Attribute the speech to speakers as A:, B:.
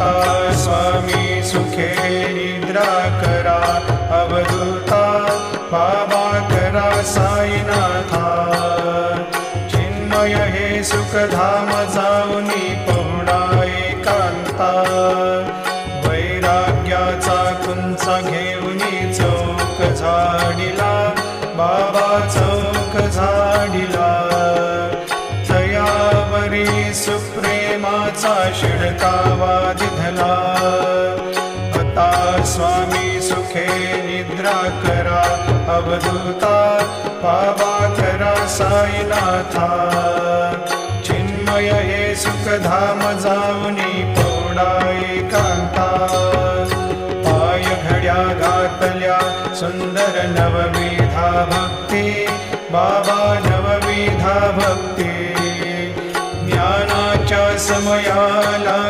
A: आता स्वामी सुखे निद्रा करा अवधूता बाबा करा साईनाथा चिन्मय हे सुखधाम जाऊनी पहुडा एकांता वैराग्याचा कुंचा घेऊनी चौक झाडिला बाबा चौक झाडिला तयावरी सुप्रेमाचा शिडकावा दिधला आता स्वामी सुखे निद्रा करा अवधूता बाबा करा साईनाथा चिन्मय हे सुखधाम जाऊनी पौडा एकांता पाय घड्या घातल्या सुंदर नवविधा भक्ती बाबा नवविधा भक्ती ज्ञानाच्या समयाला